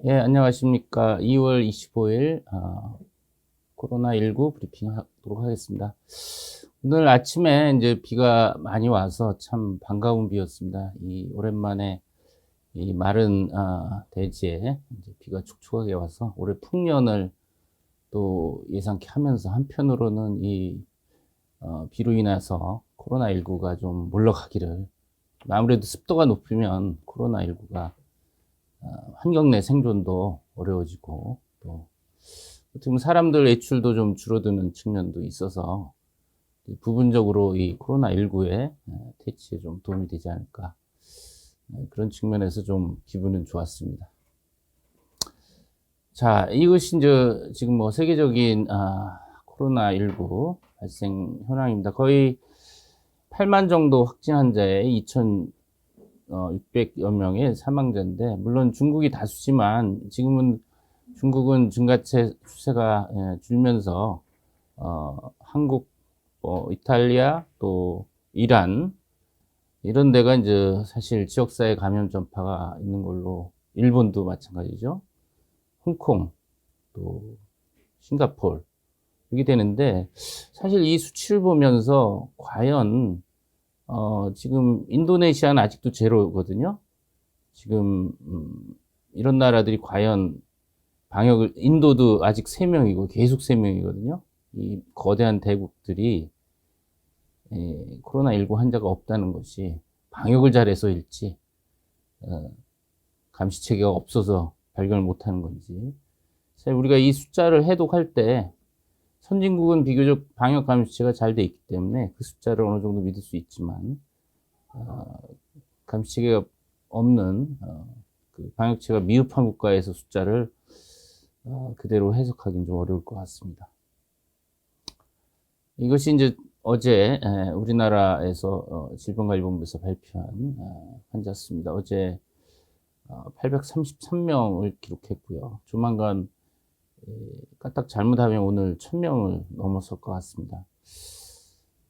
예, 안녕하십니까. 2월 25일, 코로나19 브리핑 하도록 하겠습니다. 오늘 아침에 이제 비가 많이 와서 참 반가운 비였습니다. 오랜만에 이 마른, 대지에 이제 비가 촉촉하게 와서 올해 풍년을 또 예상케 하면서 한편으로는 비로 인해서 코로나19가 좀 물러가기를, 아무래도 습도가 높으면 코로나19가 환경 내 생존도 어려워지고 또 어떻게 보면 사람들 외출도 좀 줄어드는 측면도 있어서 부분적으로 이 코로나19의 퇴치에 좀 도움이 되지 않을까, 그런 측면에서 좀 기분은 좋았습니다. 자, 이것이 이제 지금 뭐 세계적인 코로나19 발생 현황입니다. 거의 8만 정도 확진 환자에 2,600여 명의 사망자인데, 물론 중국이 다수지만 지금은 중국은 증가세 추세가 줄면서 한국, 이탈리아, 또 이란 이런 데가 이제 사실 지역사회 감염 전파가 있는 걸로, 일본도 마찬가지죠. 홍콩, 또 싱가포르 이렇게 되는데, 사실 이 수치를 보면서 과연 지금 인도네시아는 아직도 제로거든요. 지금 이런 나라들이 과연 방역을, 인도도 아직 3명이고 계속 3명이거든요. 이 거대한 대국들이 코로나19 환자가 없다는 것이 방역을 잘해서일지, 감시체계가 없어서 발견을 못하는 건지. 사실 우리가 이 숫자를 해독할 때 선진국은 비교적 방역 감시체가 잘 돼 있기 때문에 그 숫자를 어느 정도 믿을 수 있지만, 감시체계가 없는 그 방역체가 미흡한 국가에서 숫자를 그대로 해석하기는 좀 어려울 것 같습니다. 이것이 이제 어제 우리나라에서 질병관리본부에서 발표한 환자 수입니다. 어제 833명을 기록했고요. 조만간 까딱 잘못하면 오늘 1000명을 넘어설 것 같습니다.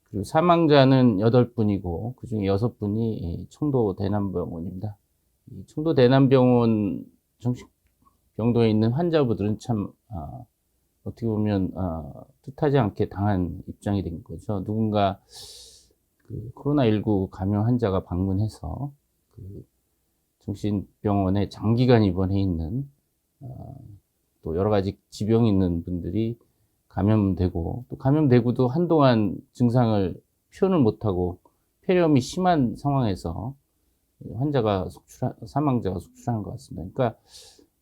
그리고 사망자는 8분이고 그중에 6분이 청도 대남병원입니다. 청도 대남병원 정신병동에 있는 환자분들은 참 어떻게 보면 뜻하지 않게 당한 입장이 된 거죠. 누군가 그 코로나19 감염 환자가 방문해서 그 정신병원에 장기간 입원해 있는, 또 여러 가지 지병이 있는 분들이 감염되고, 또 감염되고도 한동안 증상을 표현을 못하고 폐렴이 심한 상황에서 사망자가 속출하는 것 같습니다. 그러니까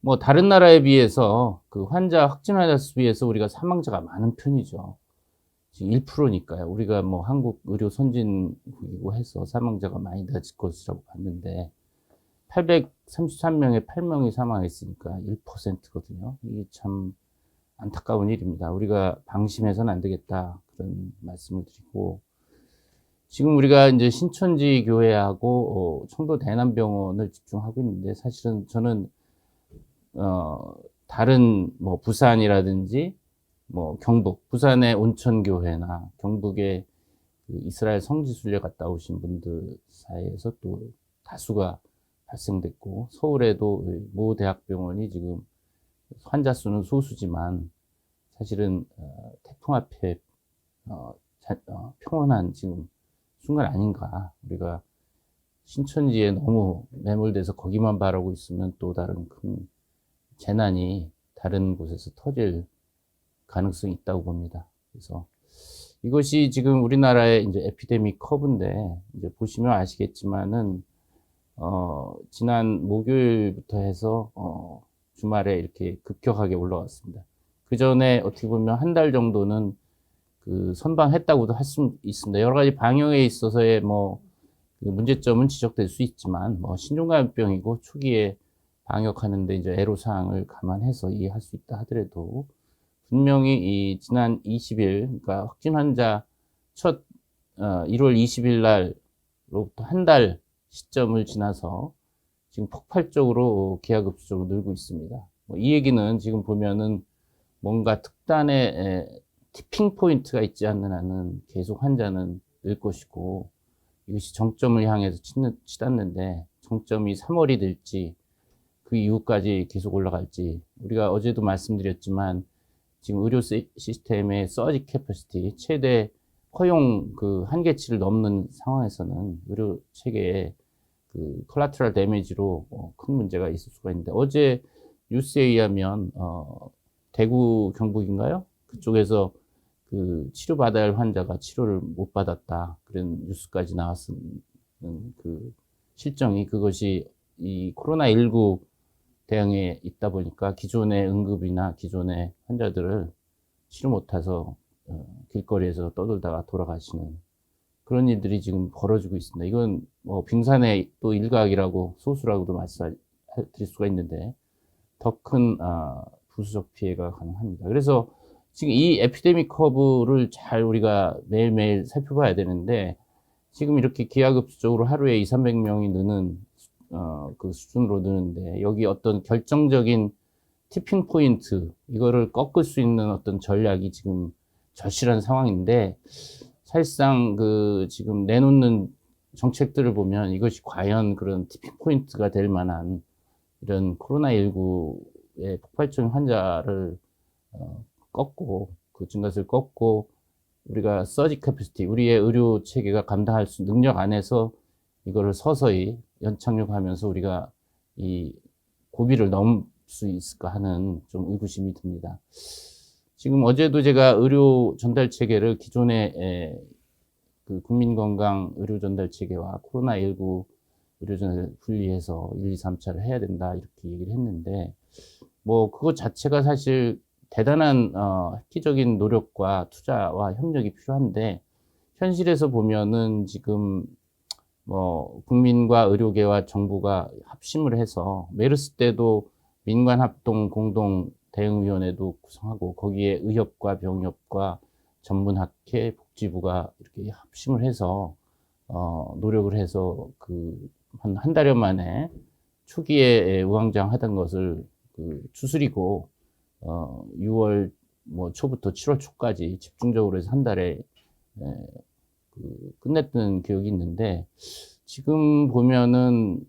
뭐 다른 나라에 비해서 그 확진 환자 수에 비해서 우리가 사망자가 많은 편이죠. 지금 1%니까요. 우리가 뭐 한국 의료 선진국이고 해서 사망자가 많이 낮을 것이라고 봤는데, 833명에 8명이 사망했으니까 1%거든요. 이게 참 안타까운 일입니다. 우리가 방심해서는 안 되겠다, 그런 말씀을 드리고, 지금 우리가 이제 신천지 교회하고 청도 대남병원을 집중하고 있는데, 사실은 저는 다른 뭐 부산이라든지 뭐 경북, 부산의 온천교회나 경북의 그 이스라엘 성지순례 갔다 오신 분들 사이에서 또 다수가 발생됐고, 서울에도 모 대학병원이 지금 환자 수는 소수지만 사실은 태풍 앞에 평온한 지금 순간 아닌가. 우리가 신천지에 너무 매몰돼서 거기만 바라고 있으면 또 다른 큰 재난이 다른 곳에서 터질 가능성이 있다고 봅니다. 그래서 이것이 지금 우리나라의 이제 에피데믹 커브인데, 이제 보시면 아시겠지만은 지난 목요일부터 해서 주말에 이렇게 급격하게 올라왔습니다. 그 전에 어떻게 보면 한 달 정도는 그 선방했다고도 할 수 있습니다. 여러 가지 방역에 있어서의 뭐 그 문제점은 지적될 수 있지만, 뭐 신종감염병이고 초기에 방역하는데 이제 애로사항을 감안해서 이해할 수 있다 하더라도, 분명히 이 지난 20일, 그러니까 확진 환자 1월 20일 날로부터 한 달 시점을 지나서 지금 폭발적으로 기하급수적으로 늘고 있습니다. 이 얘기는 지금 보면은 뭔가 특단의 티핑 포인트가 있지 않는 한은 계속 환자는 늘 것이고, 이것이 정점을 향해서 치닫는데, 정점이 3월이 될지 그 이후까지 계속 올라갈지. 우리가 어제도 말씀드렸지만 지금 의료 시스템의 서지 캐퍼시티, 최대 허용 그 한계치를 넘는 상황에서는 의료 체계에 그 콜라테럴 데미지로 큰 문제가 있을 수가 있는데, 어제 뉴스에 의하면 대구 경북인가요? 그쪽에서 그 치료받아야 할 환자가 치료를 못 받았다, 그런 뉴스까지 나왔는 그 실정이, 그것이 이 코로나19 대응에 있다 보니까 기존의 응급이나 기존의 환자들을 치료 못해서 길거리에서 떠돌다가 돌아가시는 그런 일들이 지금 벌어지고 있습니다. 이건 뭐 빙산의 또 일각이라고, 소수라고도 말씀드릴 수가 있는데, 더 큰 부수적 피해가 가능합니다. 그래서 지금 이 에피데믹 커브를 잘 우리가 매일매일 살펴봐야 되는데, 지금 이렇게 기하급수적으로 하루에 200~300명이 느는 그 수준으로 느는데, 여기 어떤 결정적인 티핑 포인트, 이거를 꺾을 수 있는 어떤 전략이 지금 절실한 상황인데, 사실상 그 지금 내놓는 정책들을 보면 이것이 과연 그런 티핑 포인트가 될 만한 이런 코로나19의 폭발적인 환자를 꺾고, 그 증가세를 꺾고, 우리가 서지 캐퍼시티, 우리의 의료 체계가 감당할 수 능력 안에서 이거를 서서히 연착륙하면서 우리가 이 고비를 넘을 수 있을까 하는 좀 의구심이 듭니다. 지금 어제도 제가 의료 전달 체계를 기존의 그 국민건강 의료 전달 체계와 코로나19 의료 전달 분리해서 1, 2, 3차를 해야 된다, 이렇게 얘기를 했는데, 뭐 그것 자체가 사실 대단한 획기적인 노력과 투자와 협력이 필요한데, 현실에서 보면은 지금 뭐 국민과 의료계와 정부가 합심을 해서, 메르스 때도 민관합동 공동 대응위원회도 구성하고, 거기에 의협과 병협과 전문학회, 복지부가 이렇게 합심을 해서 노력을 해서 한 달여 만에 초기에 우왕좌왕하던 것을 추스리고 6월 뭐 초부터 7월 초까지 집중적으로 해서 한 달에 끝냈던 기억이 있는데, 지금 보면은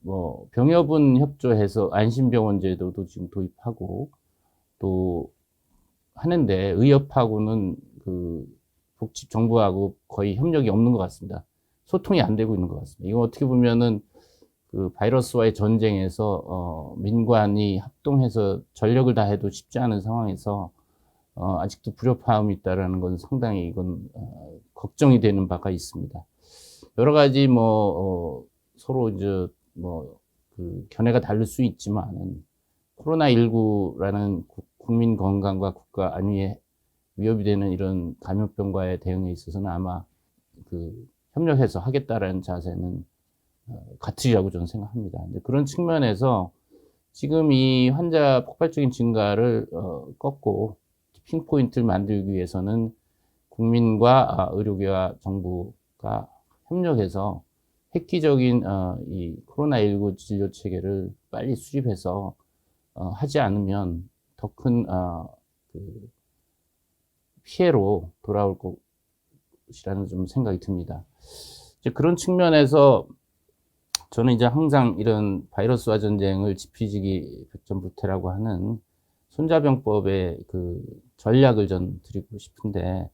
뭐 병협은 협조해서 안심병원 제도도 지금 도입하고 또 하는데, 의협하고는 정부하고 거의 협력이 없는 것 같습니다. 소통이 안 되고 있는 것 같습니다. 이거 어떻게 보면은 그 바이러스와의 전쟁에서 민관이 합동해서 전력을 다해도 쉽지 않은 상황에서 아직도 불협화음이 있다라는 건 상당히 이건 걱정이 되는 바가 있습니다. 여러 가지 뭐 서로 이제 뭐 그 견해가 다를 수 있지만은, 코로나19라는 국민 건강과 국가 안위에 위협이 되는 이런 감염병과의 대응에 있어서는 아마 협력해서 하겠다라는 자세는 같으리라고 저는 생각합니다. 그런 측면에서 지금 이 환자 폭발적인 증가를 꺾고 티핑 포인트를 만들기 위해서는 국민과 의료계와 정부가 협력해서 획기적인 이 코로나19 진료 체계를 빨리 수립해서 하지 않으면 더 큰 피해로 돌아올 것이라는 좀 생각이 듭니다. 이제 그런 측면에서 저는 이제 항상 이런 바이러스와 전쟁을 지피지기 백전불태라고 하는 손자병법의 그 전략을 전 드리고 싶은데,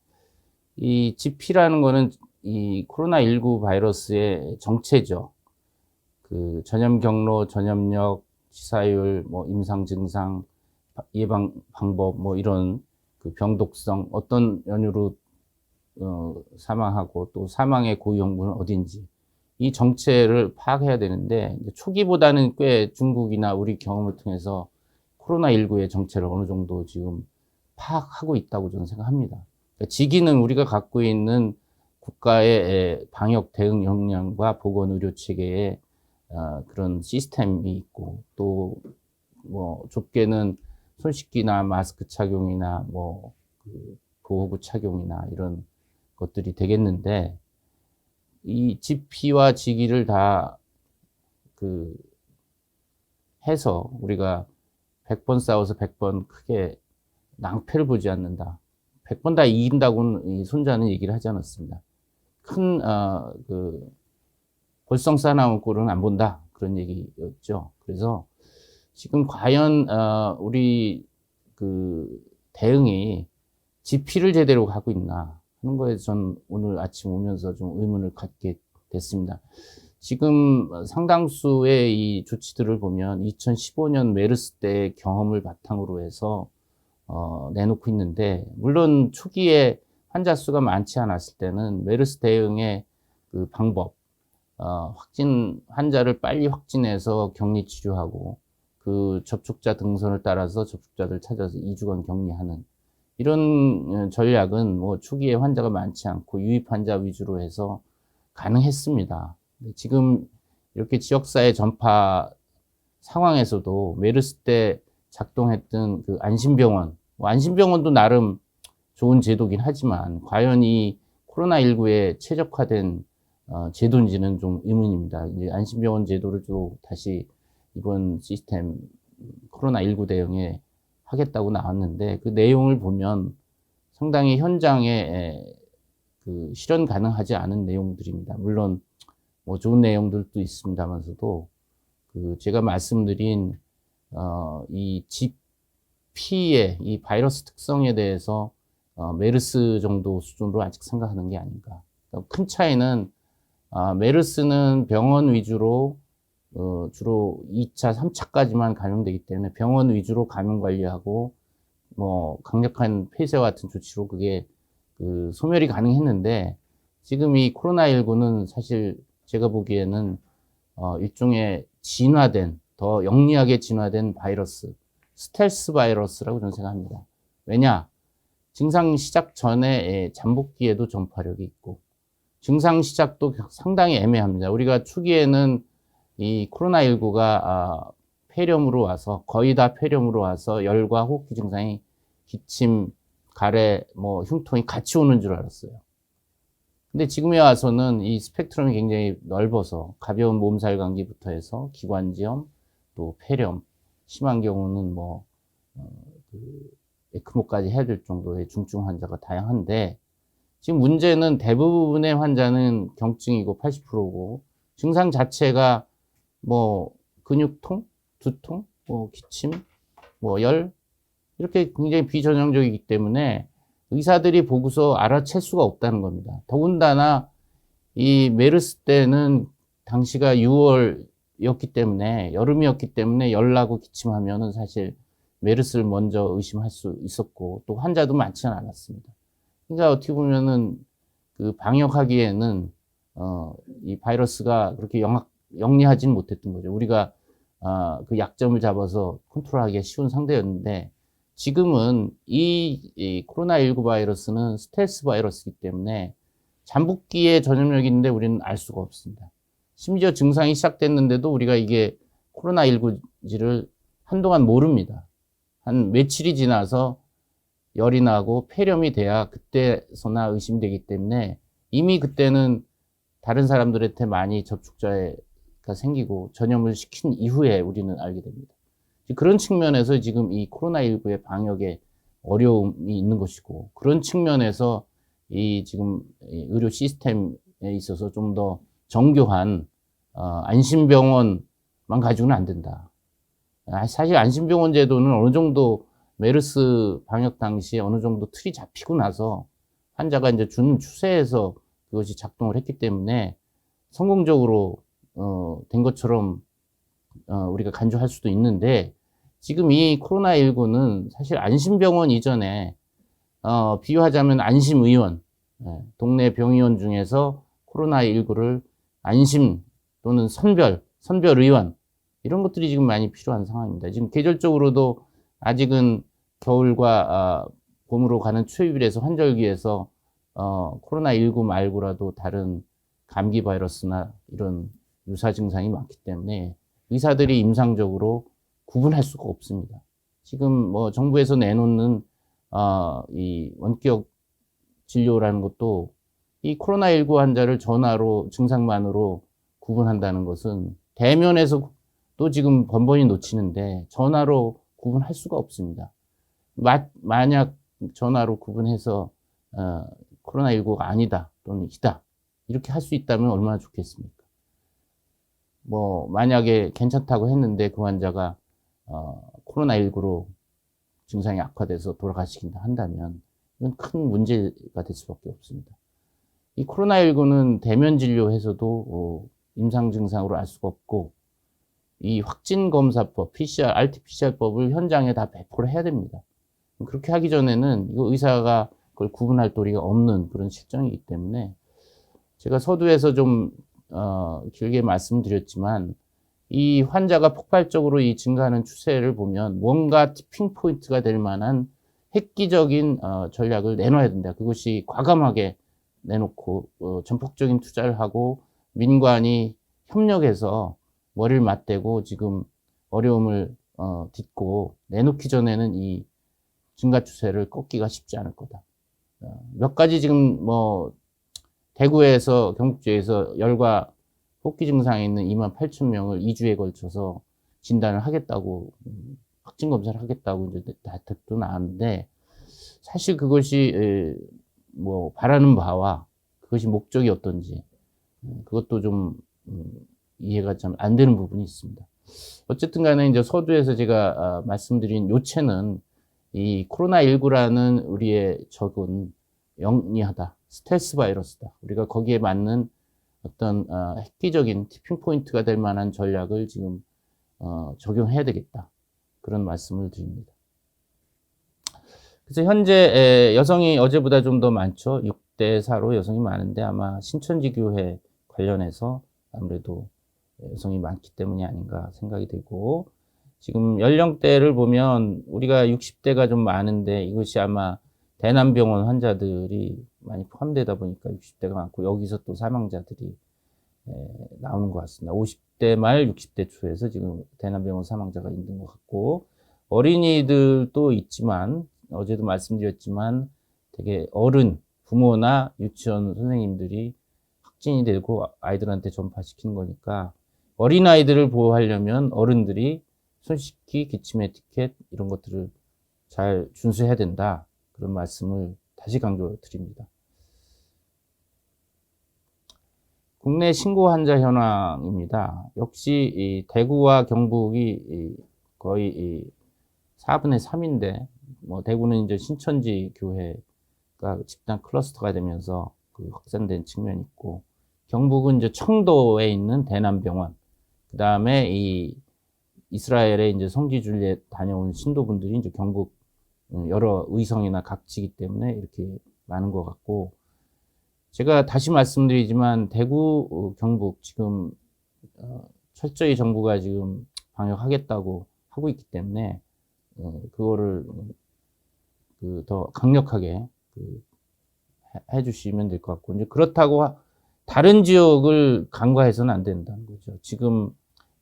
이 지피라는 거는 이 코로나19 바이러스의 정체죠. 그 전염 경로, 전염력, 치사율, 뭐 임상 증상, 예방 방법, 뭐 이런 그 병독성, 어떤 연유로 사망하고 또 사망의 고위험군은 어딘지, 이 정체를 파악해야 되는데, 초기보다는 꽤 중국이나 우리 경험을 통해서 코로나19의 정체를 어느 정도 지금 파악하고 있다고 저는 생각합니다. 그러니까 지기는 우리가 갖고 있는 국가의 방역 대응 역량과 보건의료 체계에 그런 시스템이 있고, 또 뭐 좁게는 손 씻기나 마스크 착용이나 뭐 보호구 착용이나 이런 것들이 되겠는데, 이 지피와 지기를 다 해서 우리가 100번 싸워서 100번 크게 낭패를 보지 않는다, 100번 다 이긴다고는 이 손자는 얘기를 하지 않았습니다. 큰 골성 싸나운 꼴은 안 본다, 그런 얘기였죠. 그래서 지금 과연 우리 그 대응이 지피를 제대로 가고 있나 하는 거에 전 오늘 아침 오면서 좀 의문을 갖게 됐습니다. 지금 상당수의 이 조치들을 보면 2015년 메르스 때 경험을 바탕으로 해서 내놓고 있는데, 물론 초기에 환자 수가 많지 않았을 때는 메르스 대응의 그 방법, 확진 환자를 빨리 확진해서 격리 치료하고 그 접촉자 등선을 따라서 접촉자들 찾아서 2주간 격리하는 이런 전략은 뭐 초기에 환자가 많지 않고 유입 환자 위주로 해서 가능했습니다. 지금 이렇게 지역사회 전파 상황에서도 메르스 때 작동했던 그 안심병원, 뭐 안심병원도 나름 좋은 제도긴 하지만 과연 이 코로나19에 최적화된 제도인지는 좀 의문입니다. 이제 안심병원 제도를 또 다시 이번 시스템 코로나19 대응에 하겠다고 나왔는데, 그 내용을 보면 상당히 현장에 그 실현 가능하지 않은 내용들입니다. 물론 뭐 좋은 내용들도 있습니다만서도 그 제가 말씀드린 이 GP의 이 바이러스 특성에 대해서 메르스 정도 수준으로 아직 생각하는 게 아닌가. 큰 차이는 메르스는 병원 위주로 주로 2차, 3차까지만 감염되기 때문에 병원 위주로 감염 관리하고 뭐 강력한 폐쇄와 같은 조치로 그게 그 소멸이 가능했는데, 지금 이 코로나19는 사실 제가 보기에는 일종의 진화된, 더 영리하게 진화된 바이러스, 스텔스 바이러스라고 저는 생각합니다. 왜냐? 증상 시작 전에 잠복기에도 전파력이 있고, 증상 시작도 상당히 애매합니다. 우리가 초기에는 이 코로나19가 폐렴으로 와서, 거의 다 폐렴으로 와서 열과 호흡기 증상이 기침, 가래, 뭐 흉통이 같이 오는 줄 알았어요. 근데 지금에 와서는 이 스펙트럼이 굉장히 넓어서 가벼운 몸살 감기부터 해서 기관지염, 또 폐렴, 심한 경우는 뭐 에크모까지 해야 될 정도의 중증 환자가 다양한데, 지금 문제는 대부분의 환자는 경증이고 80%고 증상 자체가 뭐 근육통, 두통, 뭐 기침, 뭐 열, 이렇게 굉장히 비전형적이기 때문에 의사들이 보고서 알아챌 수가 없다는 겁니다. 더군다나 이 메르스 때는 당시가 6월이었기 때문에, 여름이었기 때문에 열나고 기침하면은 사실 메르스를 먼저 의심할 수 있었고, 또 환자도 많지는 않았습니다. 그러니까 어떻게 보면은 그 방역하기에는 이 바이러스가 그렇게 영리하진 못했던 거죠. 우리가 그 약점을 잡아서 컨트롤하기가 쉬운 상대였는데, 지금은 이 코로나19 바이러스는 스텔스 바이러스이기 때문에 잠복기에 전염력인데 우리는 알 수가 없습니다. 심지어 증상이 시작됐는데도 우리가 이게 코로나19인지를 한동안 모릅니다. 한 며칠이 지나서 열이 나고 폐렴이 돼야 그때서나 의심되기 때문에, 이미 그때는 다른 사람들한테 많이 접촉자가 생기고 전염을 시킨 이후에 우리는 알게 됩니다. 그런 측면에서 지금 이 코로나19의 방역에 어려움이 있는 것이고, 그런 측면에서 이 지금 의료 시스템에 있어서 좀 더 정교한 안심병원만 가지고는 안 된다. 사실 안심병원 제도는 어느 정도 메르스 방역 당시에 어느 정도 틀이 잡히고 나서 환자가 이제 주는 추세에서 그것이 작동을 했기 때문에 성공적으로 된 것처럼 우리가 간주할 수도 있는데, 지금 이 코로나19는 사실 안심병원 이전에 비유하자면 안심의원, 동네 병의원 중에서 코로나19를 안심 또는 선별의원, 이런 것들이 지금 많이 필요한 상황입니다. 지금 계절적으로도 아직은 겨울과 봄으로 가는 초입일에서 환절기에서 코로나19 말고라도 다른 감기 바이러스나 이런 유사 증상이 많기 때문에 의사들이 임상적으로 구분할 수가 없습니다. 지금 뭐 정부에서 내놓는 이 원격 진료라는 것도 이 코로나19 환자를 전화로 증상만으로 구분한다는 것은 대면에서 또 지금 번번이 놓치는데 전화로 구분할 수가 없습니다. 만약 전화로 구분해서 코로나19가 아니다 또는 이다 이렇게 할 수 있다면 얼마나 좋겠습니까? 뭐 만약에 괜찮다고 했는데 그 환자가 코로나19로 증상이 악화돼서 돌아가시긴다 한다면 이건 큰 문제가 될 수밖에 없습니다. 이 코로나19는 대면 진료해서도 임상 증상으로 알 수가 없고 이 확진 검사법, PCR, RT-PCR법을 현장에 다 배포를 해야 됩니다. 그렇게 하기 전에는 이거 의사가 그걸 구분할 도리가 없는 그런 실정이기 때문에 제가 서두에서 좀 길게 말씀드렸지만 이 환자가 폭발적으로 이 증가하는 추세를 보면 뭔가 티핑 포인트가 될 만한 획기적인 전략을 내놔야 된다. 그것이 과감하게 내놓고 전폭적인 투자를 하고 민관이 협력해서 머리를 맞대고 지금 어려움을 딛고 내놓기 전에는 이 증가 추세를 꺾기가 쉽지 않을 거다. 몇 가지 지금 뭐 대구에서 경북지에서 열과 호흡기 증상이 있는 28,000명을 2주에 걸쳐서 진단을 하겠다고 확진 검사를 하겠다고 이제 대책도 나왔는데 사실 그것이 뭐 바라는 바와 그것이 목적이 어떤지 그것도 좀 이해가 좀 안 되는 부분이 있습니다. 어쨌든 간에 이제 서두에서 제가 말씀드린 요체는 이 코로나19라는 우리의 적은 영리하다. 스텔스 바이러스다. 우리가 거기에 맞는 어떤 획기적인 티핑 포인트가 될 만한 전략을 지금 적용해야 되겠다. 그런 말씀을 드립니다. 그래서 현재 여성이 어제보다 좀 더 많죠. 6대 4로 여성이 많은데 아마 신천지 교회 관련해서 아무래도 여성이 많기 때문이 아닌가 생각이 되고 지금 연령대를 보면 우리가 60대가 좀 많은데 이것이 아마 대남병원 환자들이 많이 포함되다 보니까 60대가 많고 여기서 또 사망자들이 나오는 것 같습니다. 50대 말 60대 초에서 지금 대남병원 사망자가 있는 것 같고 어린이들도 있지만 어제도 말씀드렸지만 되게 어른, 부모나 유치원 선생님들이 확진이 되고 아이들한테 전파시키는 거니까 어린아이들을 보호하려면 어른들이 손 씻기, 기침 에티켓 이런 것들을 잘 준수해야 된다. 그런 말씀을 다시 강조드립니다. 국내 신고 환자 현황입니다. 역시 이 대구와 경북이 거의 4분의 3인데 뭐 대구는 이제 신천지 교회가 집단 클러스터가 되면서 그 확산된 측면이 있고 경북은 이제 청도에 있는 대남병원 그 다음에 이 이스라엘에 이제 성지순례 다녀온 신도분들이 이제 경북 여러 의성이나 각지이기 때문에 이렇게 많은 것 같고 제가 다시 말씀드리지만 대구, 경북 지금 철저히 정부가 지금 방역하겠다고 하고 있기 때문에 그거를 더 강력하게 해주시면 될 것 같고 이제 그렇다고 다른 지역을 간과해서는 안 된다는 거죠. 지금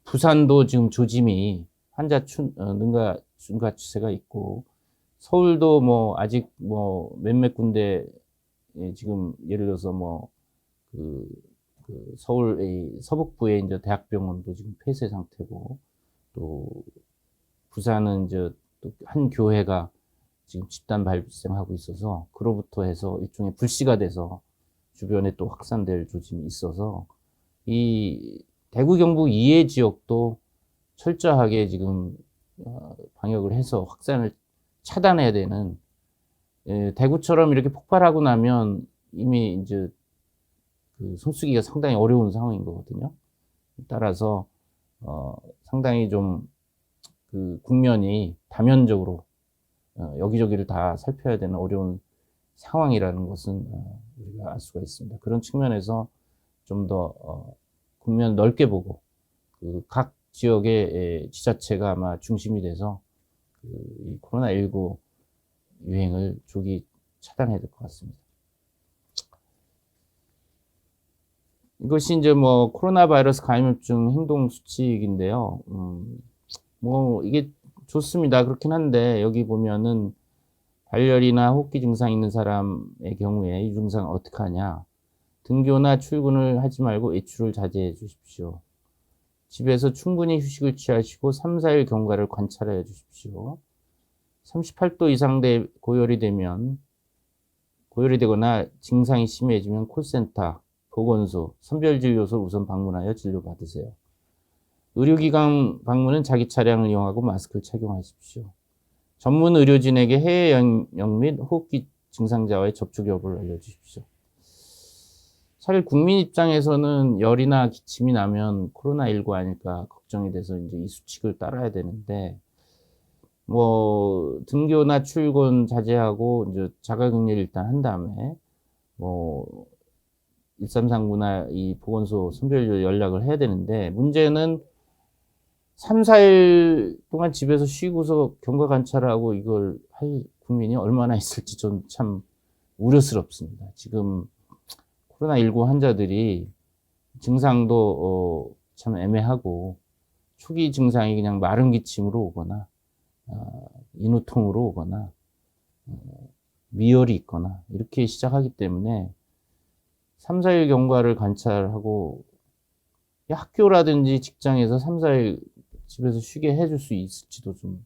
부산도 지금 조짐이 환자 증가 추세가 있고 서울도 뭐 아직 뭐 몇몇 군데 지금 예를 들어서 뭐 서울 서북부에 이제 대학병원도 지금 폐쇄 상태고 또 부산은 이제 또 한 교회가 지금 집단 발생하고 있어서 그로부터 해서 일종의 불씨가 돼서 주변에 또 확산될 조짐이 있어서 이 대구 경북 이해 지역도 철저하게 지금 방역을 해서 확산을 차단해야 되는 대구처럼 이렇게 폭발하고 나면 이미 이제 그 손쓰기가 상당히 어려운 상황인 거거든요. 따라서 상당히 좀 그 국면이 다면적으로 여기저기를 다 살펴야 되는 어려운 상황이라는 것은 우리가 알 수가 있습니다. 그런 측면에서 좀 더 국면 넓게 보고 각 지역의 지자체가 아마 중심이 돼서 이 코로나19 유행을 조기 차단해야 될 것 같습니다. 이것이 이제 뭐 코로나 바이러스 감염증 행동 수칙인데요. 뭐 이게 좋습니다. 그렇긴 한데 여기 보면은 발열이나 호흡기 증상 있는 사람의 경우에 이 증상 어떻게 하냐? 등교나 출근을 하지 말고 외출을 자제해 주십시오. 집에서 충분히 휴식을 취하시고 3, 4일 경과를 관찰해 주십시오. 38도 이상 고열이 되거나 증상이 심해지면 콜센터, 보건소, 선별진료소를 우선 방문하여 진료받으세요. 의료기관 방문은 자기 차량을 이용하고 마스크를 착용하십시오. 전문 의료진에게 해외 여행 및 호흡기 증상자와의 접촉 여부를 알려주십시오. 사실 국민 입장에서는 열이나 기침이 나면 코로나19 아닐까 걱정이 돼서 이제 이 수칙을 따라야 되는데, 뭐 등교나 출근 자제하고 이제 자가격리를 일단 한 다음에 뭐 1339나 이 보건소 선별로 연락을 해야 되는데, 문제는 3, 4일 동안 집에서 쉬고서 경과 관찰하고 이걸 할 국민이 얼마나 있을지 좀 참 우려스럽습니다. 지금 코로나19 환자들이 증상도 참 애매하고, 초기 증상이 그냥 마른 기침으로 오거나 인후통으로 오거나 미열이 있거나 이렇게 시작하기 때문에 3, 4일 경과를 관찰하고, 학교라든지 직장에서 3, 4일 집에서 쉬게 해줄 수 있을지도 좀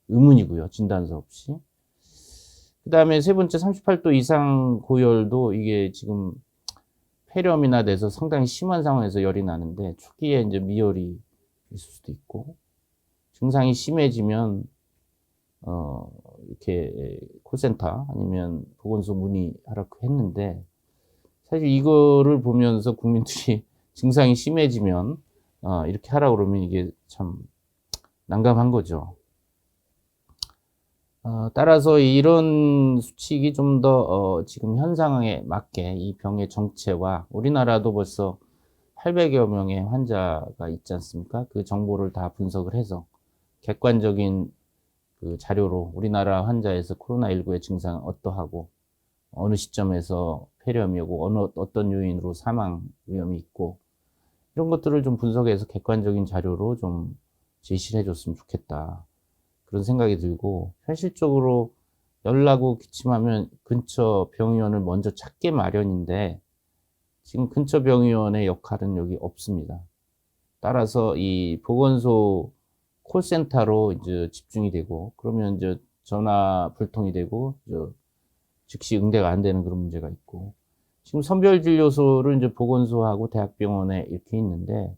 의문이고요. 진단서 없이. 그 다음에 세 번째, 38도 이상 고열도 이게 지금 폐렴이나 돼서 상당히 심한 상황에서 열이 나는데, 초기에 이제 미열이 있을 수도 있고, 증상이 심해지면 이렇게 콜센터 아니면 보건소 문의하라고 했는데, 사실 이거를 보면서 국민들이 증상이 심해지면 이렇게 하라고 그러면 이게 참 난감한 거죠. 따라서 이런 수칙이 좀 더 지금 현 상황에 맞게 이 병의 정체와, 우리나라도 벌써 800여 명의 환자가 있지 않습니까? 그 정보를 다 분석을 해서 객관적인 그 자료로 우리나라 환자에서 코로나19의 증상은 어떠하고, 어느 시점에서 폐렴이 오고 어떤 요인으로 사망 위험이 있고, 이런 것들을 좀 분석해서 객관적인 자료로 좀 제시를 해줬으면 좋겠다, 그런 생각이 들고, 현실적으로 열 나고 기침하면 근처 병의원을 먼저 찾게 마련인데, 지금 근처 병의원의 역할은 여기 없습니다. 따라서 이 보건소 콜센터로 이제 집중이 되고, 그러면 이제 전화 불통이 되고 즉시 응대가 안 되는 그런 문제가 있고, 지금 선별진료소를 이제 보건소하고 대학병원에 이렇게 있는데,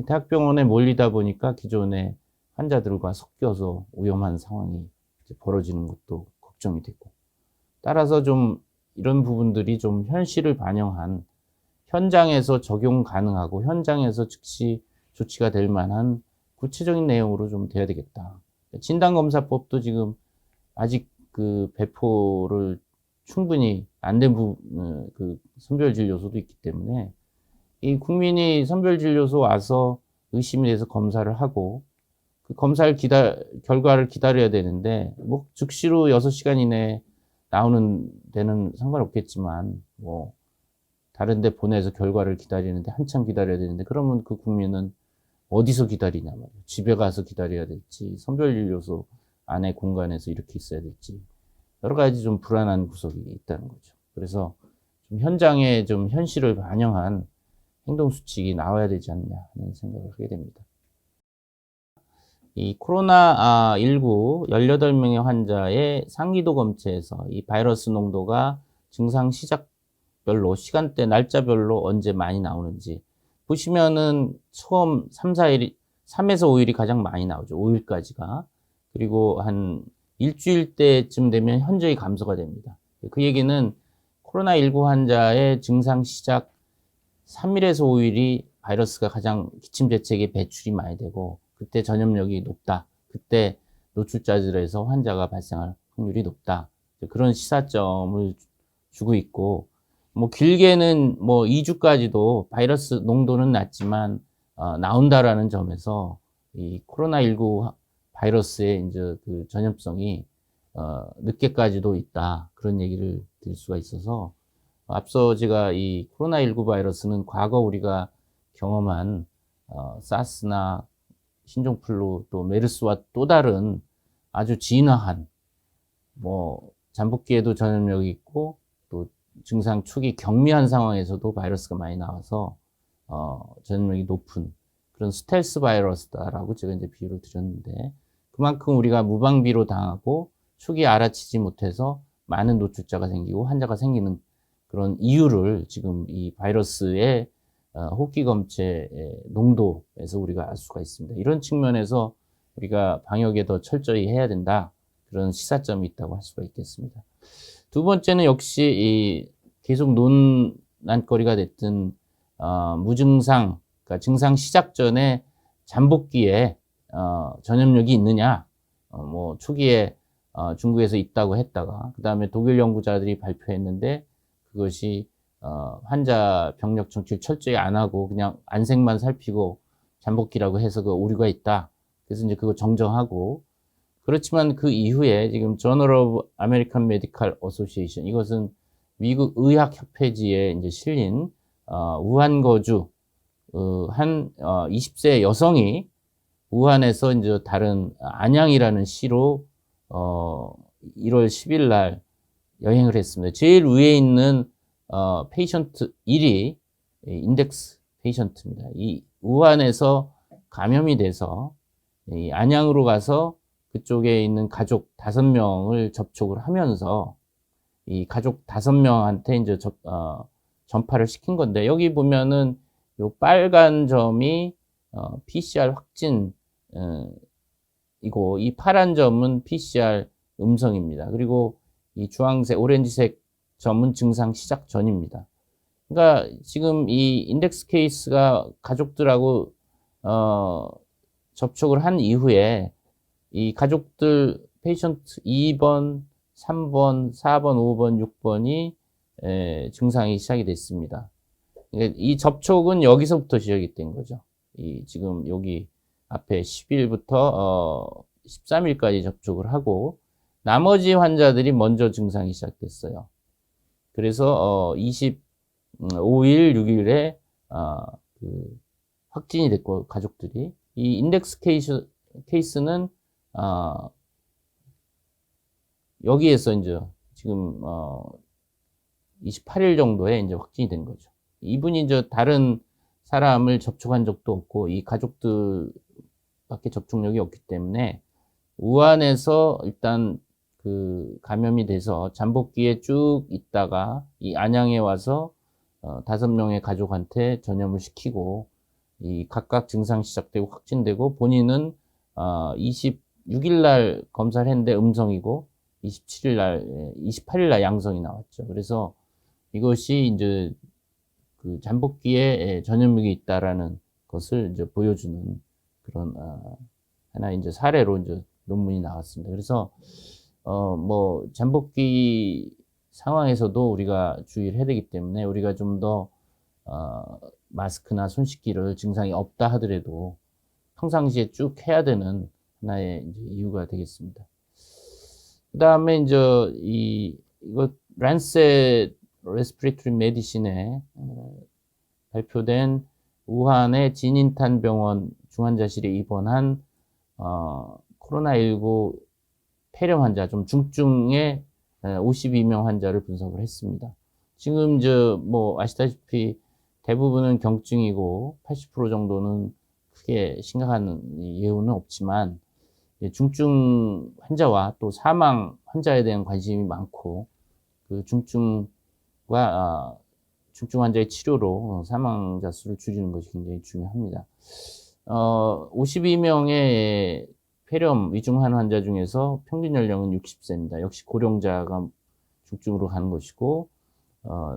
대학병원에 몰리다 보니까 기존의 환자들과 섞여서 위험한 상황이 이제 벌어지는 것도 걱정이 되고, 따라서 좀 이런 부분들이 좀 현실을 반영한, 현장에서 적용 가능하고 현장에서 즉시 조치가 될 만한 구체적인 내용으로 좀 돼야 되겠다. 진단검사법도 지금 아직 그 배포를 충분히 안 된 그 선별진료소도 있기 때문에, 이 국민이 선별진료소 와서 의심이 돼서 검사를 하고, 그 검사를 결과를 기다려야 되는데, 뭐 즉시로 6시간 이내에 나오는 데는 상관없겠지만, 뭐 다른 데 보내서 결과를 기다리는데 한참 기다려야 되는데, 그러면 그 국민은 어디서 기다리냐 말이에요. 집에 가서 기다려야 될지, 선별진료소 안에 공간에서 이렇게 있어야 될지, 여러 가지 좀 불안한 구석이 있다는 거죠. 그래서 좀 현장에 좀 현실을 반영한 행동수칙이 나와야 되지 않냐 하는 생각을 하게 됩니다. 이 코로나19 18명의 환자의 상기도 검체에서 이 바이러스 농도가 증상 시작별로, 시간대, 날짜별로 언제 많이 나오는지 보시면은, 처음 3에서 5일이 가장 많이 나오죠. 5일까지가. 그리고 한 일주일 때쯤 되면 현저히 감소가 됩니다. 그 얘기는 코로나19 환자의 증상 시작 3일에서 5일이 바이러스가 가장 기침 재채기에 배출이 많이 되고, 그때 전염력이 높다, 그때 노출자들에서 환자가 발생할 확률이 높다, 그런 시사점을 주고 있고, 뭐 길게는 뭐 2주까지도 바이러스 농도는 낮지만 나온다라는 점에서 이 코로나19 바이러스의 이제 그 전염성이 늦게까지도 있다, 그런 얘기를 드릴 수가 있어서, 앞서 제가 이 코로나19 바이러스는 과거 우리가 경험한 사스나 신종플루 또 메르스와 또 다른 아주 진화한, 뭐 잠복기에도 전염력이 있고 또 증상 초기 경미한 상황에서도 바이러스가 많이 나와서 전염력이 높은 그런 스텔스 바이러스다라고 제가 이제 비유를 드렸는데, 그만큼 우리가 무방비로 당하고 초기에 알아채지 못해서 많은 노출자가 생기고 환자가 생기는 그런 이유를 지금 이 바이러스의 호흡기 검체의 농도에서 우리가 알 수가 있습니다. 이런 측면에서 우리가 방역에 더 철저히 해야 된다. 그런 시사점이 있다고 할 수가 있겠습니다. 두 번째는 역시 이 계속 논란거리가 됐던 무증상, 그러니까 증상 시작 전에 잠복기에 전염력이 있느냐, 뭐 초기에 중국에서 있다고 했다가 그 다음에 독일 연구자들이 발표했는데 그것이 환자 병력 정치를 철저히 안 하고 그냥 안색만 살피고 잠복기라고 해서 그 오류가 있다. 그래서 이제 그거 정정하고, 그렇지만 그 이후에 지금 Journal of American Medical Association, 이것은 미국 의학협회지에 이제 실린 우한 거주 한 20세 여성이 우한에서 이제 다른 안양이라는 시로 1월 10일 날 여행을 했습니다. 제일 위에 있는 페이션트 1이 인덱스 페이션트입니다. 이 우한에서 감염이 돼서 이 안양으로 가서 그쪽에 있는 가족 5명을 접촉을 하면서 이 가족 5명한테 이제 전파를 시킨 건데, 여기 보면은 요 빨간 점이 PCR 확진 이고, 이 파란 점은 PCR 음성입니다. 그리고 이 주황색, 오렌지색 점은 증상 시작 전입니다. 그러니까 지금 이 인덱스 케이스가 가족들하고 접촉을 한 이후에 이 가족들 페이션트 2번, 3번, 4번, 5번, 6번이 증상이 시작이 됐습니다. 그러니까 이 접촉은 여기서부터 시작이 된 거죠. 이 지금 여기 앞에 10일부터 13일까지 접촉을 하고, 나머지 환자들이 먼저 증상이 시작됐어요. 그래서 25일, 6일에 그 확진이 됐고, 가족들이. 이 인덱스 케이스는 여기에서 이제 지금 28일 정도에 이제 확진이 된 거죠. 이분이 이제 다른 사람을 접촉한 적도 없고 이 가족들밖에 접촉력이 없기 때문에 우한에서 일단 그 감염이 돼서 잠복기에 쭉 있다가 이 안양에 와서 5명의 가족한테 전염을 시키고, 이 각각 증상 시작되고 확진되고, 본인은 26일 날 검사를 했는데 음성이고 27일 날, 28일 날 양성이 나왔죠. 그래서 이것이 이제 그 잠복기에 전염력이 있다라는 것을 이제 보여주는 그런 하나 이제 사례로 이제 논문이 나왔습니다. 그래서 뭐 잠복기 상황에서도 우리가 주의를 해야 되기 때문에 우리가 좀 더 마스크나 손 씻기를 증상이 없다 하더라도 평상시에 쭉 해야 되는 하나의 이제 이유가 되겠습니다. 그 다음에 이제 이거 란셋 레스피레이터리 메디신에 발표된 우한의 진인탄 병원 중환자실에 입원한 코로나19 폐렴 환자, 좀 중증의 52명 환자를 분석을 했습니다. 지금 이제 뭐 아시다시피 대부분은 경증이고 80% 정도는 크게 심각한 예우는 없지만, 중증 환자와 또 사망 환자에 대한 관심이 많고, 그 중증과 중증 환자의 치료로 사망자 수를 줄이는 것이 굉장히 중요합니다. 52명의 폐렴 위중한 환자 중에서 평균 연령은 60세입니다. 역시 고령자가 중증으로 가는 것이고,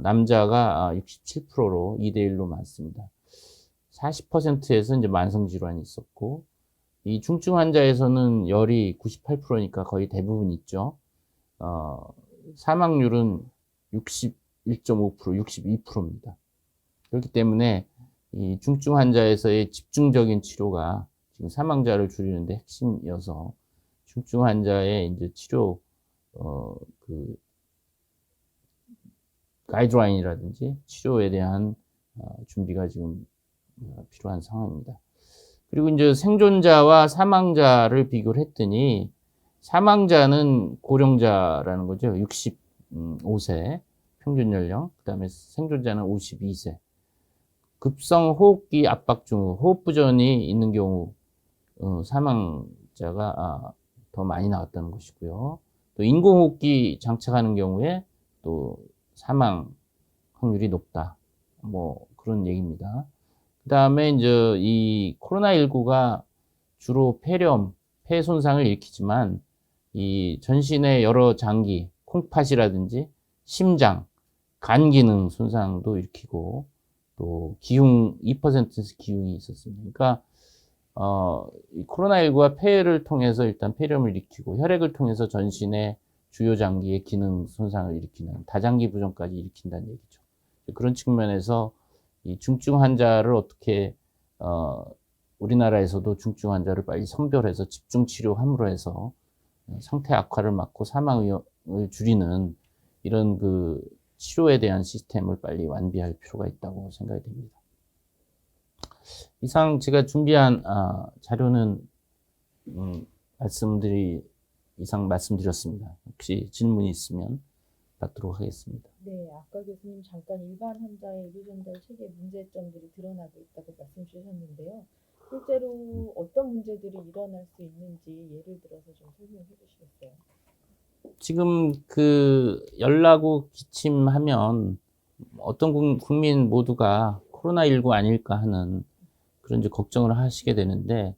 남자가 67%로 2대1로 많습니다. 40%에서 이제 만성 질환이 있었고, 이 중증 환자에서는 열이 98%니까 거의 대부분 있죠. 사망률은 61.5%, 62%입니다. 그렇기 때문에 이 중증 환자에서의 집중적인 치료가 지금 사망자를 줄이는데 핵심이어서 중증 환자의 이제 치료 그 가이드라인이라든지 치료에 대한 준비가 지금 필요한 상황입니다. 그리고 이제 생존자와 사망자를 비교를 했더니 사망자는 고령자라는 거죠. 65세 평균 연령, 그 다음에 생존자는 52세. 급성 호흡기 압박 증후, 호흡 부전이 있는 경우 사망자가 더 많이 나왔다는 것이고요. 또 인공호흡기 장착하는 경우에 또 사망 확률이 높다. 뭐 그런 얘기입니다. 그다음에 이제 이 코로나19가 주로 폐렴, 폐 손상을 일으키지만 이 전신의 여러 장기, 콩팥이라든지 심장, 간 기능 손상도 일으키고 또 기흉 2% 기흉이 있었습니다. 그러니까 이 코로나19가 폐를 통해서 일단 폐렴을 일으키고 혈액을 통해서 전신의 주요 장기의 기능 손상을 일으키는 다장기 부종까지 일으킨다는 얘기죠. 그런 측면에서 이 중증 환자를 어떻게 우리나라에서도 중증 환자를 빨리 선별해서 집중 치료함으로 해서 상태 악화를 막고 사망 위험을 줄이는 이런 그 치료에 대한 시스템을 빨리 완비할 필요가 있다고 생각이 됩니다. 이상 제가 준비한 자료는 이상 말씀드렸습니다. 혹시 질문이 있으면 받도록 하겠습니다. 네, 아까 교수님 잠깐 일반 환자의 의료 전달 체계 문제점들이 드러나고 있다고 말씀 주셨는데요. 실제로 어떤 문제들이 일어날 수 있는지 예를 들어서 좀 설명해 주시겠어요? 지금 그 열나고 기침하면 어떤 국민 모두가 코로나19 아닐까 하는 그런 이제 걱정을 하시게 되는데,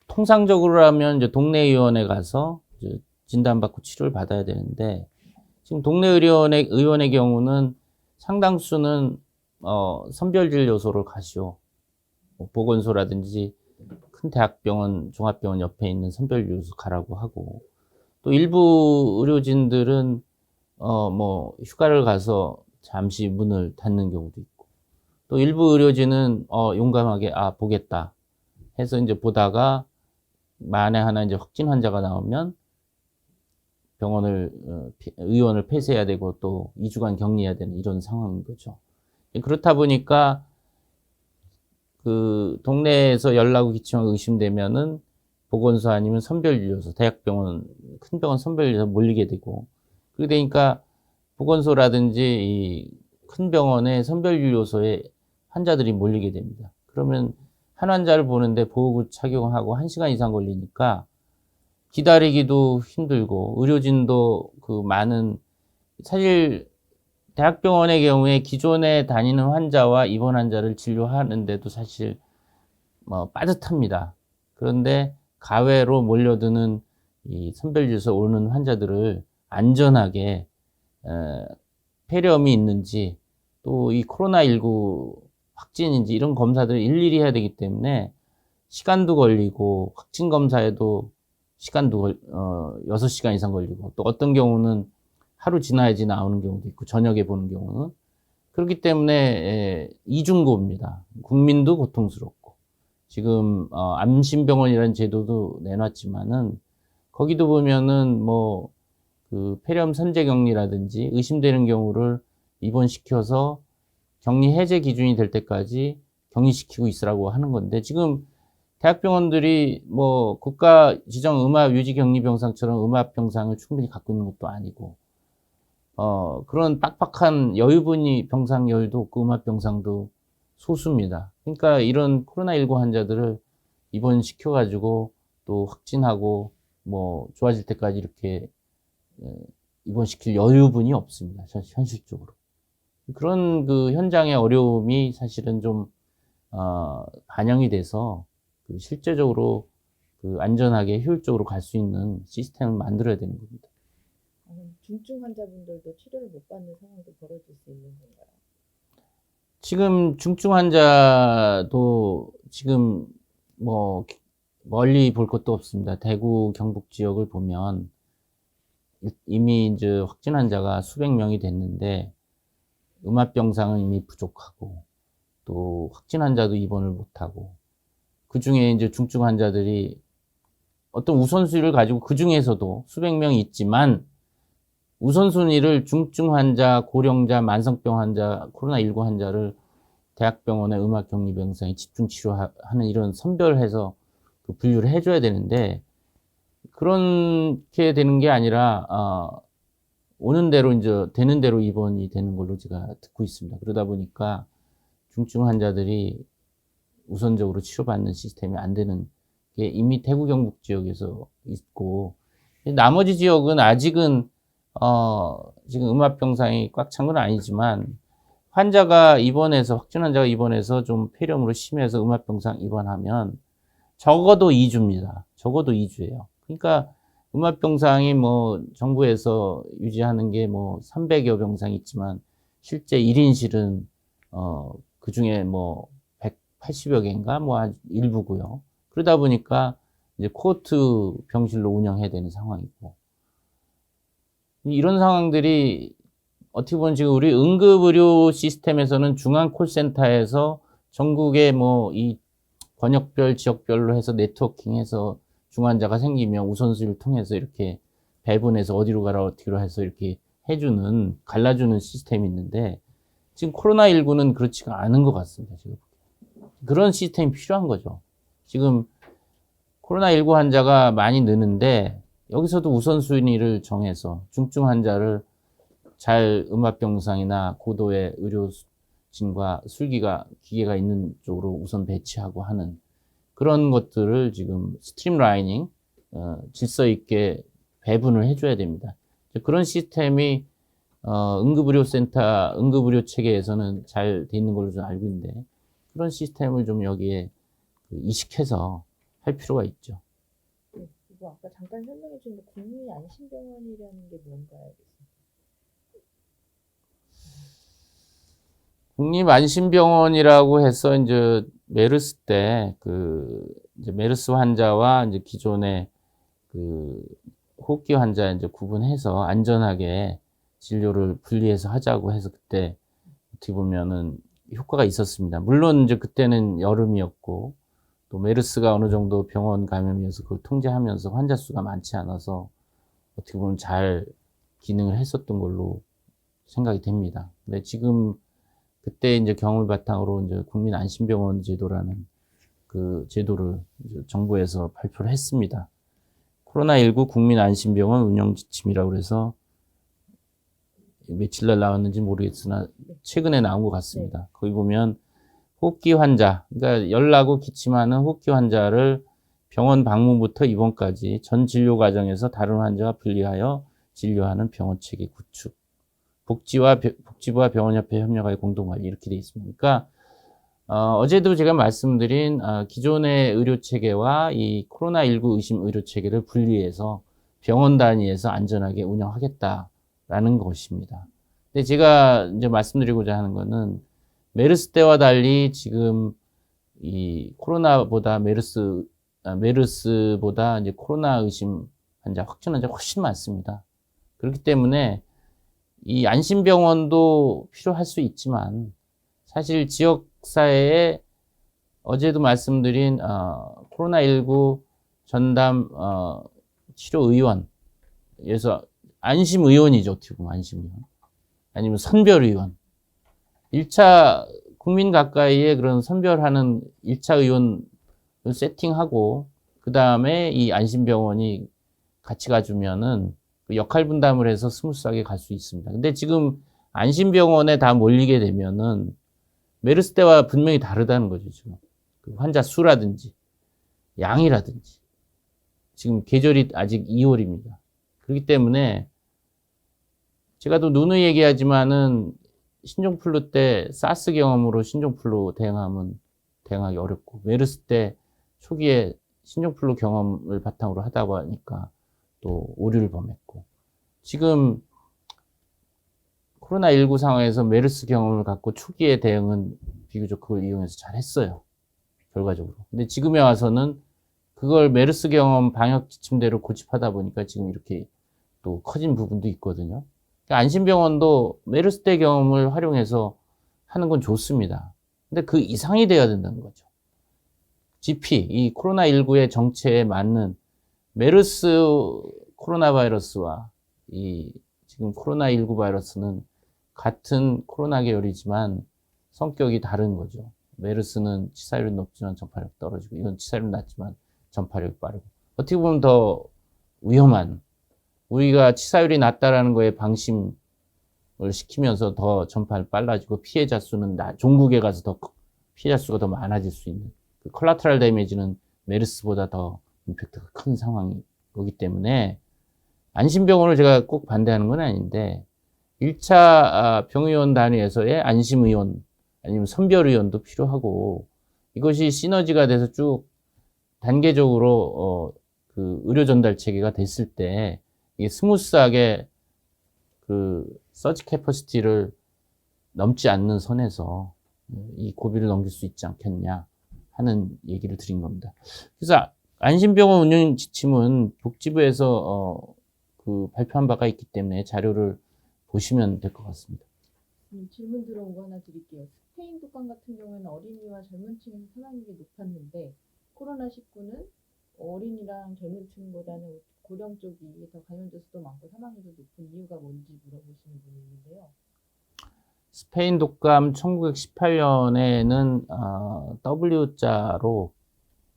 통상적으로라면 이제 동네 의원에 가서 이제 진단받고 치료를 받아야 되는데, 지금 동네 의원의 경우는 상당수는 선별진료소를 가시오. 뭐 보건소라든지 큰 대학병원, 종합병원 옆에 있는 선별진료소 가라고 하고, 또 일부 의료진들은 뭐 휴가를 가서 잠시 문을 닫는 경우도 있고, 또 일부 의료진은 용감하게 보겠다 해서 이제 보다가 만에 하나 이제 확진 환자가 나오면 병원을 의원을 폐쇄해야 되고 또 2주간 격리해야 되는 이런 상황인 거죠. 그렇다 보니까 그 동네에서 열나고 기침하고 의심되면은 보건소 아니면 선별진료소, 대학병원, 큰 병원 선별진료소 몰리게 되고, 그러게 되니까 보건소라든지 이 큰 병원의 선별진료소에 환자들이 몰리게 됩니다. 그러면 한 환자를 보는데 보호구 착용하고 1시간 이상 걸리니까 기다리기도 힘들고, 의료진도 그 많은, 사실 대학병원의 경우에 기존에 다니는 환자와 입원 환자를 진료하는데도 사실 빠듯합니다. 그런데 가외로 몰려드는 이 선별진료소 오는 환자들을 안전하게 폐렴이 있는지 또 이 코로나19 확진인지 이런 검사들을 일일이 해야 되기 때문에 시간도 걸리고, 확진 검사에도 시간도 6시간 이상 걸리고, 또 어떤 경우는 하루 지나야지 나오는 경우도 있고, 저녁에 보는 경우는. 그렇기 때문에 이중고입니다. 국민도 고통스럽고, 지금 안심병원이라는 제도도 내놨지만은 거기도 보면은 뭐 그 폐렴 선제 격리라든지 의심되는 경우를 입원시켜서 격리 해제 기준이 될 때까지 격리시키고 있으라고 하는 건데, 지금 대학병원들이 뭐 국가 지정 음압 유지 격리 병상처럼 음압 병상을 충분히 갖고 있는 것도 아니고, 그런 빡빡한 여유분이 병상열도 없고 음압 병상도 소수입니다. 그러니까 이런 코로나19 환자들을 입원시켜가지고 또 확진하고 뭐 좋아질 때까지 이렇게 입원시킬 여유분이 없습니다. 현실적으로. 그런 그 현장의 어려움이 사실은 좀 반영이 돼서 그 실제적으로 그 안전하게 효율적으로 갈 수 있는 시스템을 만들어야 되는 겁니다. 중증 환자분들도 치료를 못 받는 상황도 벌어질 수 있는 건가요? 지금 중증 환자도 지금 뭐 멀리 볼 것도 없습니다. 대구 경북 지역을 보면 이미 이제 확진 환자가 수백 명이 됐는데 음압 병상은 이미 부족하고, 또 확진 환자도 입원을 못하고, 그 중에 이제 중증 환자들이 어떤 우선순위를 가지고 그 중에서도 수백 명이 있지만 우선순위를 중증 환자, 고령자, 만성병 환자, 코로나19 환자를 대학병원의 음압격리병상에 집중 치료하는 이런 선별해서 그 분류를 해줘야 되는데, 그렇게 되는 게 아니라 오는 대로 이제 되는 대로 입원이 되는 걸로 제가 듣고 있습니다. 그러다 보니까 중증 환자들이 우선적으로 치료받는 시스템이 안 되는 게 이미 대구 경북 지역에서 있고, 나머지 지역은 아직은 지금 음압병상이 꽉 찬 건 아니지만 확진 환자가 입원해서 좀 폐렴으로 심해서 음압병상 입원하면 적어도 2주입니다. 적어도 2주예요. 그러니까 음압병상이 뭐 정부에서 유지하는 게 뭐 300여 병상이 있지만 실제 1인실은 그 중에 뭐 180여 개인가 뭐 일부고요. 그러다 보니까 이제 코호트 병실로 운영해야 되는 상황이고, 이런 상황들이 어떻게 보면 지금 우리 응급의료 시스템에서는 중앙 콜센터에서 전국에 뭐 이 권역별 지역별로 해서 네트워킹해서 중환자가 생기면 우선순위를 통해서 이렇게 배분해서 어디로 가라 어디로 해서 이렇게 해주는, 갈라주는 시스템이 있는데, 지금 코로나19는 그렇지가 않은 것 같습니다. 지금 그런 시스템이 필요한 거죠. 지금 코로나19 환자가 많이 느는데 여기서도 우선순위를 정해서 중증 환자를 잘 음압병상이나 고도의 의료진과 기계가 있는 쪽으로 우선 배치하고 하는 그런 것들을 지금 스트림라이닝, 질서 있게 배분을 해줘야 됩니다. 그런 시스템이 응급의료 체계에서는 잘 돼 있는 걸로 좀 알고 있는데, 그런 시스템을 좀 여기에 이식해서 할 필요가 있죠. 네, 그리고 아까 잠깐 설명해 주신 국민안심병원이라는 게 뭔가요? 국립안심병원이라고 해서 이제 메르스 때 이제 메르스 환자와 이제 기존의 호흡기 환자 이제 구분해서 안전하게 진료를 분리해서 하자고 해서 그때 어떻게 보면은 효과가 있었습니다. 물론 이제 그때는 여름이었고 또 메르스가 어느 정도 병원 감염이어서 그걸 통제하면서 환자 수가 많지 않아서 어떻게 보면 잘 기능을 했었던 걸로 생각이 됩니다. 근데 지금 그때 이제 경험을 바탕으로 이제 국민안심병원 제도라는 그 제도를 이제 정부에서 발표를 했습니다. 코로나19 국민안심병원 운영 지침이라고 해서 며칠 날 나왔는지 모르겠으나 최근에 나온 것 같습니다. 거기 보면 호흡기 환자, 그러니까 열나고 기침하는 호흡기 환자를 병원 방문부터 입원까지 전 진료 과정에서 다른 환자와 분리하여 진료하는 병원 체계 구축, 복지부와 병원협회 협력하여 공동관리, 이렇게 돼 있습니다. 그러니까 어제도 제가 말씀드린 기존의 의료 체계와 이 코로나19 의심 의료 체계를 분리해서 병원 단위에서 안전하게 운영하겠다라는 것입니다. 근데 제가 이제 말씀드리고자 하는 거는 메르스 때와 달리 지금 이 메르스보다 이제 코로나 의심 환자, 확진 환자 훨씬 많습니다. 그렇기 때문에 이 안심병원도 필요할 수 있지만 사실 지역사회에 어제도 말씀드린 코로나19 전담 치료의원에서 안심의원이죠. 어떻게 보면 안심의원. 아니면 선별의원. 1차 국민 가까이에 그런 선별하는 1차 의원을 세팅하고 그 다음에 이 안심병원이 같이 가주면은 역할 분담을 해서 스무스하게 갈 수 있습니다. 근데 지금 안심병원에 다 몰리게 되면은 메르스 때와 분명히 다르다는 거죠. 지금 그 환자 수라든지 양이라든지 지금 계절이 아직 2월입니다. 그렇기 때문에 제가 또 누누이 얘기하지만은 신종플루 때 사스 경험으로 신종플루 대응하기 어렵고, 메르스 때 초기에 신종플루 경험을 바탕으로 하다 보니까 또 오류를 범했고, 지금 코로나19 상황에서 메르스 경험을 갖고 초기의 대응은 비교적 그걸 이용해서 잘 했어요. 결과적으로. 근데 지금에 와서는 그걸 메르스 경험 방역 지침대로 고집하다 보니까 지금 이렇게 또 커진 부분도 있거든요. 안심병원도 메르스 때 경험을 활용해서 하는 건 좋습니다. 근데 그 이상이 돼야 된다는 거죠. 이 코로나19의 정체에 맞는 메르스 코로나 바이러스와 이 지금 코로나19 바이러스는 같은 코로나 계열이지만 성격이 다른 거죠. 메르스는 치사율이 높지만 전파력이 떨어지고, 이건 치사율이 낮지만 전파력이 빠르고, 어떻게 보면 더 위험한, 우리가 치사율이 낮다라는 거에 방심을 시키면서 더 전파를 빨라지고 피해자 수는 종국에 가서 더 피해자 수가 더 많아질 수 있는, 그 콜라테럴 데미지는 메르스보다 더 임팩트가 큰 상황이기 때문에 안심병원을 제가 꼭 반대하는 건 아닌데, 1차 병의원 단위에서의 안심의원 아니면 선별의원도 필요하고 이것이 시너지가 돼서 쭉 단계적으로 그 의료 전달 체계가 됐을 때 이게 스무스하게 그 서지 캐퍼시티를 넘지 않는 선에서 이 고비를 넘길 수 있지 않겠냐 하는 얘기를 드린 겁니다. 그래서 안심병원 운영 지침은 복지부에서 그 발표한 바가 있기 때문에 자료를 보시면 될 것 같습니다. 질문 들어온 거 하나 드릴게요. 스페인 독감 같은 경우에는 어린이와 젊은 층에서 사망률이 높았는데 코로나19는 어린이랑 젊은 층보다는 고령 쪽이 더 감염자 수도 많고 사망률도 높은 이유가 뭔지 물어보시는 분이 있는데요. 스페인 독감 1918년에는 W자로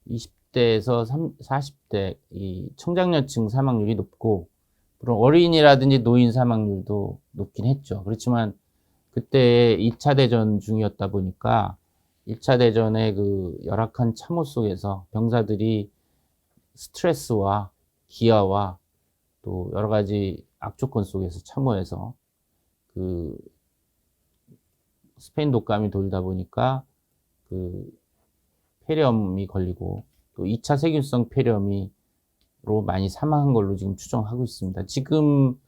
20대에서 40대 이 청장년층 사망률이 높고 그런 어린이라든지 노인 사망률도 높긴 했죠. 그렇지만 그때 2차 대전 중이었다 보니까 1차 대전의 그 열악한 참호 속에서 병사들이 스트레스와 기아와 또 여러 가지 악조건 속에서 참호해서 그 스페인 독감이 돌다 보니까 그 폐렴이 걸리고 또 2차 세균성 폐렴으로 많이 사망한 걸로 지금 추정하고 있습니다. 지금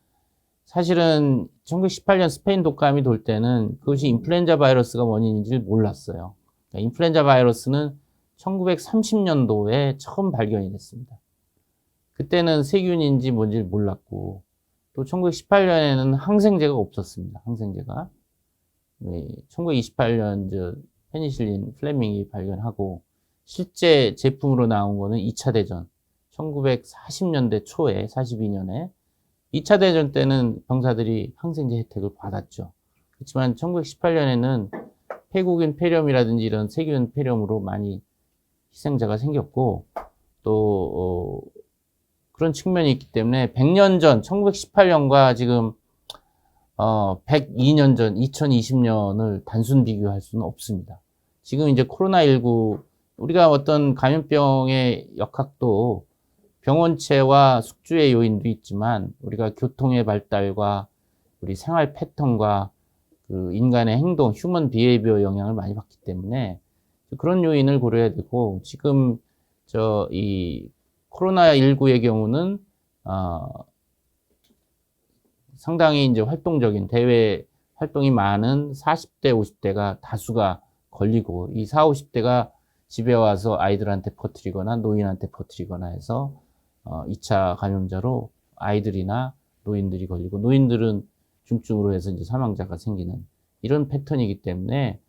사실은 1918년 스페인 독감이 돌 때는 그것이 인플루엔자 바이러스가 원인인지 몰랐어요. 그러니까 인플루엔자 바이러스는 1930년도에 처음 발견이 됐습니다. 그때는 세균인지 뭔지 몰랐고 또 1918년에는 항생제가 없었습니다. 항생제가. 1928년 저 페니실린 플레밍이 발견하고 실제 제품으로 나온 거는 2차 대전 1940년대 초에 42년에 2차 대전 때는 병사들이 항생제 혜택을 받았죠. 그렇지만 1918년에는 폐국인 폐렴이라든지 이런 세균 폐렴으로 많이 희생자가 생겼고 또 그런 측면이 있기 때문에 100년 전 1918년과 지금 102년 전 2020년을 단순 비교할 수는 없습니다. 지금 이제 코로나19 우리가 어떤 감염병의 역학도 병원체와 숙주의 요인도 있지만 우리가 교통의 발달과 우리 생활 패턴과 그 인간의 행동, 휴먼 비헤이비어 영향을 많이 받기 때문에 그런 요인을 고려해야 되고 지금 이 코로나19의 경우는 상당히 이제 활동적인 대외 활동이 많은 40대, 50대가 다수가 걸리고 이 40, 50대가 집에 와서 아이들한테 퍼뜨리거나 노인한테 퍼뜨리거나 해서 2차 감염자로 아이들이나 노인들이 걸리고 노인들은 중증으로 해서 이제 사망자가 생기는 이런 패턴이기 때문에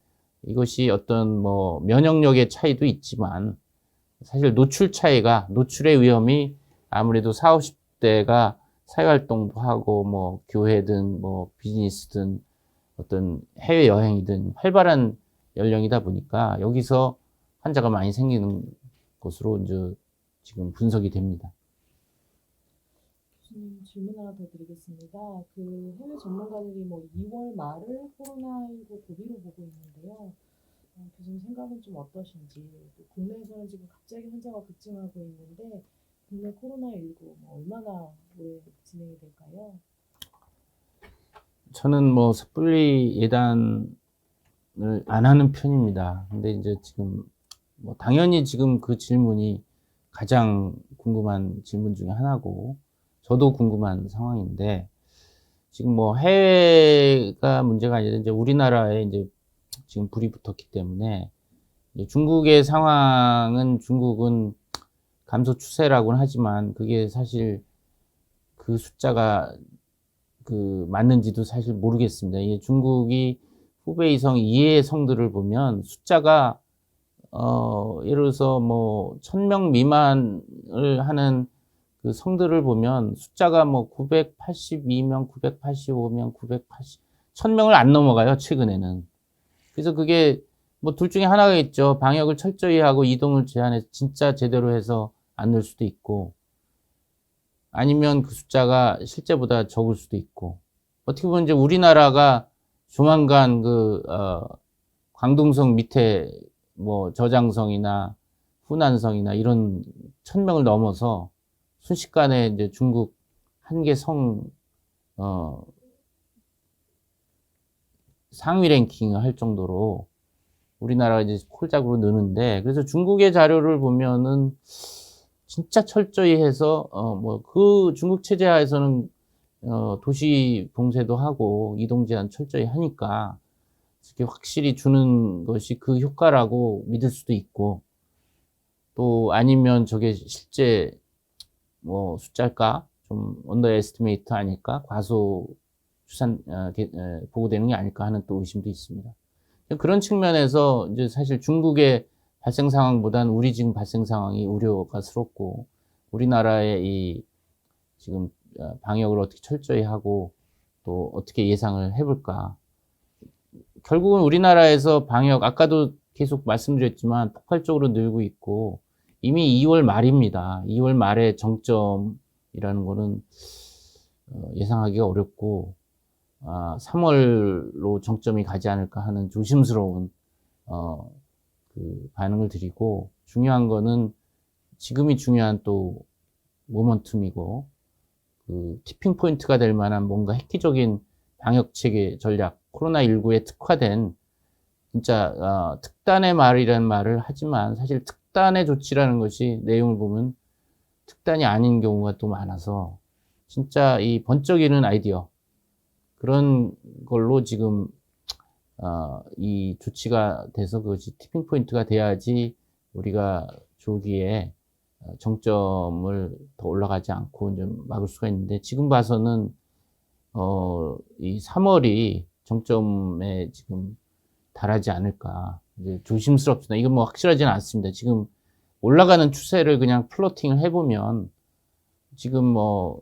이것이 어떤 뭐 면역력의 차이도 있지만 사실 노출의 위험이 아무래도 40, 50대가 사회활동도 하고 뭐 교회든 뭐 비즈니스든 어떤 해외여행이든 활발한 연령이다 보니까 여기서 환자가 많이 생기는 것으로 이제 지금 분석이 됩니다. 교수님 질문 하나 더 드리겠습니다. 그 해외 전문가들이 뭐 2월 말을 코로나19 고비로 보고 있는데요. 교수님 생각은 좀 어떠신지, 또 국내에서는 지금 갑자기 환자가 급증하고 있는데 국내 코로나19 뭐 얼마나 오래 진행이 될까요? 저는 뭐 섣불리 예단을 안 하는 편입니다. 근데 이제 지금 뭐 당연히 지금 그 질문이 가장 궁금한 질문 중에 하나고 저도 궁금한 상황인데 지금 뭐 해외가 문제가 아니라 이제 우리나라에 이제 지금 불이 붙었기 때문에 중국의 상황은 중국은 감소 추세라고는 하지만 그게 사실 그 숫자가 그 맞는지도 사실 모르겠습니다. 이게 중국이 후베이성 이해의 성들을 보면 숫자가 예를 들어서 뭐 1000명 미만을 하는 그 성들을 보면 숫자가 뭐 982명, 985명, 1000명을 안 넘어가요, 최근에는. 그래서 그게 뭐 둘 중에 하나가 있죠. 방역을 철저히 하고 이동을 제한해서 진짜 제대로 해서 안 늘 수도 있고 아니면 그 숫자가 실제보다 적을 수도 있고 어떻게 보면 이제 우리나라가 조만간 광둥성 밑에 뭐 저장성이나 후난성이나 이런 1000명을 넘어서 순식간에 이제 중국 한 개 성, 상위 랭킹을 할 정도로 우리나라가 이제 콜짝으로 느는데, 그래서 중국의 자료를 보면은 진짜 철저히 해서 뭐 그 중국 체제 하에서는 도시 봉쇄도 하고 이동 제한 철저히 하니까 이렇게 확실히 주는 것이 그 효과라고 믿을 수도 있고, 또 아니면 저게 실제 뭐 숫자일까? 좀 언더 에스티메이트 아닐까? 과소 보고되는 게 아닐까 하는 또 의심도 있습니다. 그런 측면에서 이제 사실 중국의 발생 상황보다는 우리 지금 발생 상황이 우려가스럽고, 우리나라의 이 지금 방역을 어떻게 철저히 하고 또 어떻게 예상을 해볼까. 결국은 우리나라에서 방역, 아까도 계속 말씀드렸지만 폭발적으로 늘고 있고, 이미 2월 말입니다. 2월 말에 정점이라는 거는 예상하기가 어렵고, 3월로 정점이 가지 않을까 하는 조심스러운 그 반응을 드리고, 중요한 거는 지금이 중요한 또 모먼텀이고, 그 티핑 포인트가 될 만한 뭔가 획기적인 방역 체계 전략, 코로나19에 특화된 진짜 특단의 말이라는 말을 하지만, 사실 특단의 조치라는 것이 내용을 보면 특단이 아닌 경우가 또 많아서, 진짜 이 번쩍이는 아이디어, 그런 걸로 지금 이 조치가 돼서 그것이 티핑 포인트가 돼야지 우리가 조기에 정점을 더 올라가지 않고 좀 막을 수가 있는데, 지금 봐서는 이 3월이 정점에 지금 달하지 않을까. 이제 조심스럽습니다. 이건 뭐 확실하지는 않습니다. 지금 올라가는 추세를 그냥 플로팅을 해보면 지금 뭐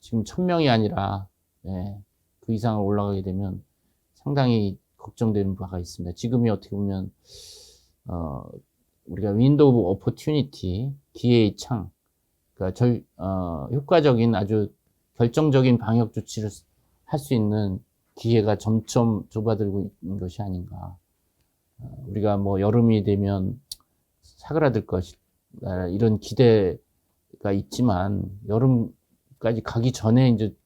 지금 1000명이 아니라 그 이상을 올라가게 되면 상당히 걱정되는 바가 있습니다. 지금이 어떻게 보면 우리가 윈도우 오브 오퍼튜니티, 기회의 창, 그러니까 효과적인 아주 결정적인 방역 조치를 할 수 있는 기회가 점점 좁아들고 있는 것이 아닌가. 우리가 뭐 여름이 되면 사그라들 것이다, 이런 기대가 있지만, 여름까지 가기 전에 이제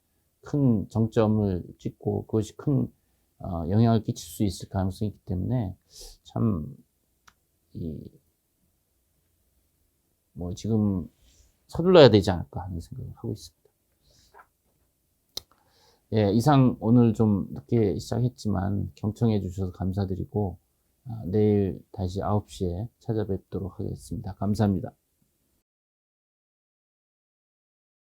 큰 정점을 찍고 그것이 큰 영향을 끼칠 수 있을 가능성이 있기 때문에 참 뭐 지금 서둘러야 되지 않을까 하는 생각을 하고 있습니다. 예, 이상 오늘 좀 늦게 시작했지만 경청해 주셔서 감사드리고, 내일 다시 9시에 찾아뵙도록 하겠습니다. 감사합니다.